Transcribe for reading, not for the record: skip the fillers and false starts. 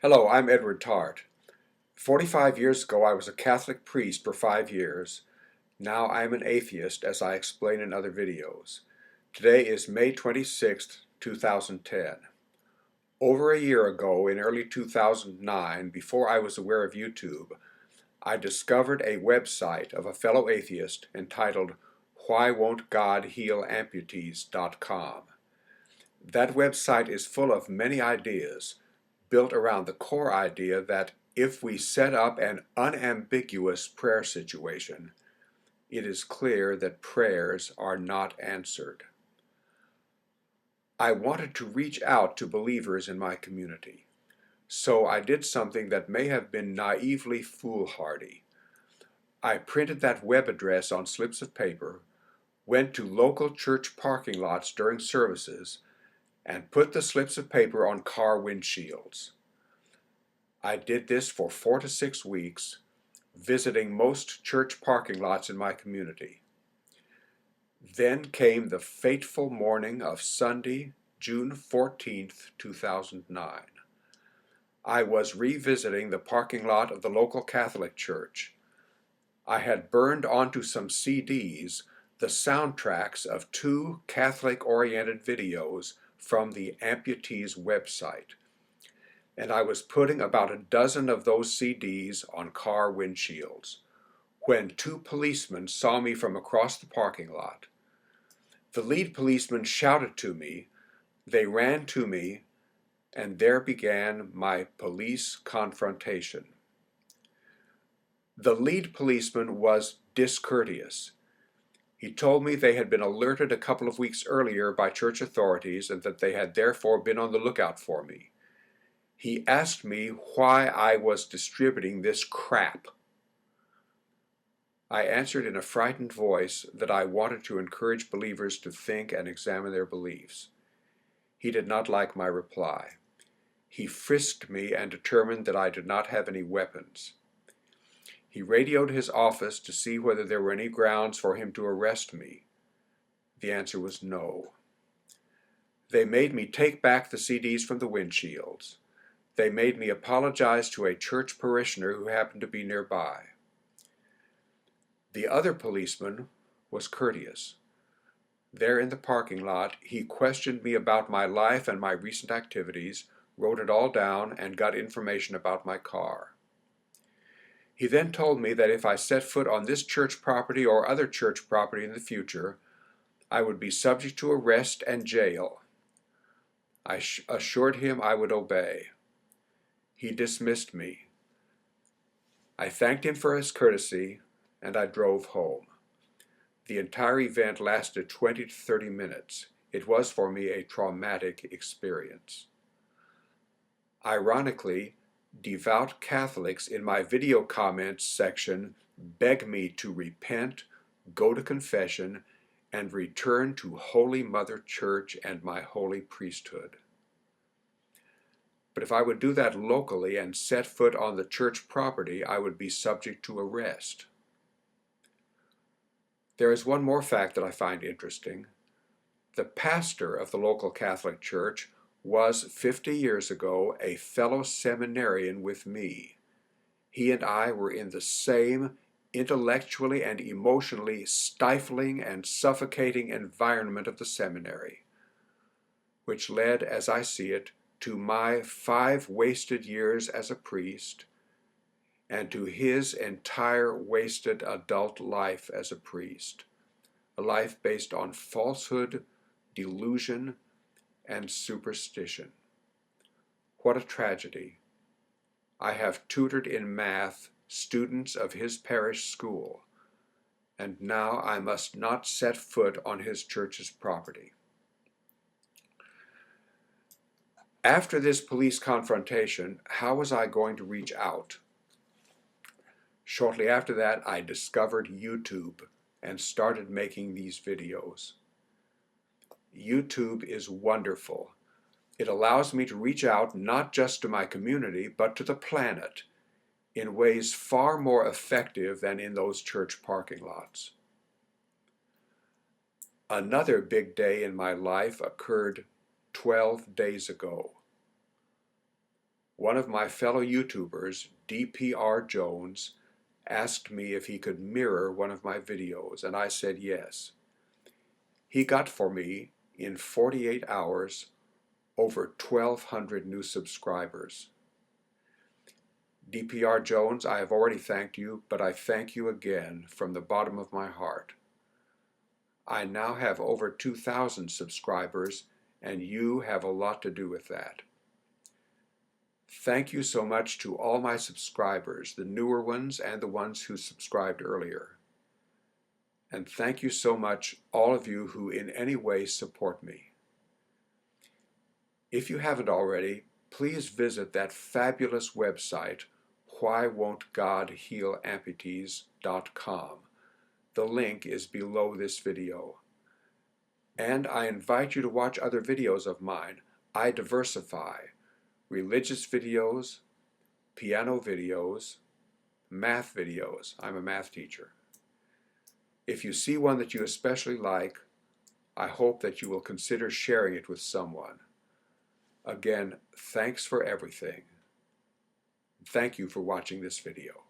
Hello, I'm Edward Tarte. 45 years ago, I was a Catholic priest for 5 years. Now I am an atheist, as I explain in other videos. Today is May 26th, 2010. Over a year ago, in early 2009, before I was aware of YouTube, I discovered a website of a fellow atheist entitled WhyWon'tGodHealAmputees.com. That website is full of many ideas, built around the core idea that if we set up an unambiguous prayer situation, it is clear that prayers are not answered. I wanted to reach out to believers in my community, so I did something that may have been naively foolhardy. I printed that web address on slips of paper, went to local church parking lots during services, and put the slips of paper on car windshields. I did this for 4 to 6 weeks, visiting most church parking lots in my community. Then came the fateful morning of Sunday, June 14th, 2009. I was revisiting the parking lot of the local Catholic church. I had burned onto some CDs the soundtracks of 2 Catholic-oriented videos from the amputees website, and I was putting about a dozen of those CDs on car windshields when 2 policemen saw me from across the parking lot. The lead policeman shouted to me, they ran to me, and there began my police confrontation. The lead policeman was discourteous. He told me they had been alerted a couple of weeks earlier by church authorities and that they had therefore been on the lookout for me. He asked me why I was distributing this crap. I answered in a frightened voice that I wanted to encourage believers to think and examine their beliefs. He did not like my reply. He frisked me and determined that I did not have any weapons. He radioed his office to see whether there were any grounds for him to arrest me. The answer was no. They made me take back the CDs from the windshields. They made me apologize to a church parishioner who happened to be nearby. The other policeman was courteous. There in the parking lot, he questioned me about my life and my recent activities, wrote it all down, and got information about my car. He then told me that if I set foot on this church property or other church property in the future, I would be subject to arrest and jail. I assured him I would obey. He dismissed me. I thanked him for his courtesy, and I drove home. The entire event lasted 20 to 30 minutes. It was for me a traumatic experience. Ironically, devout Catholics in my video comments section beg me to repent, go to confession, and return to Holy Mother Church and my holy priesthood. But if I would do that locally and set foot on the church property, I would be subject to arrest. There is one more fact that I find interesting. The pastor of the local Catholic church was 50 years ago a fellow seminarian with me. He and I were in the same intellectually and emotionally stifling and suffocating environment of the seminary, which led, as I see it, to my 5 wasted years as a priest, and to his entire wasted adult life as a priest, a life based on falsehood, delusion, and superstition. What a tragedy. I have tutored in math students of his parish school, and now I must not set foot on his church's property. After this police confrontation, how was I going to reach out? Shortly after that, I discovered YouTube and started making these videos. YouTube is wonderful. It allows me to reach out not just to my community, but to the planet in ways far more effective than in those church parking lots. Another big day in my life occurred 12 days ago. One of my fellow YouTubers, DPR Jones, asked me if he could mirror one of my videos, and I said yes. He got for me, in 48 hours, over 1,200 new subscribers. DPR Jones, I have already thanked you, but I thank you again from the bottom of my heart. I now have over 2,000 subscribers, and you have a lot to do with that. Thank you so much to all my subscribers, the newer ones and the ones who subscribed earlier. And thank you so much, all of you who in any way support me. If you haven't already, please visit that fabulous website, whywon'tgodhealamputees.com. The link is below this video. And I invite you to watch other videos of mine. I diversify: religious videos, piano videos, math videos. I'm a math teacher. If you see one that you especially like, I hope that you will consider sharing it with someone. Again, thanks for everything. Thank you for watching this video.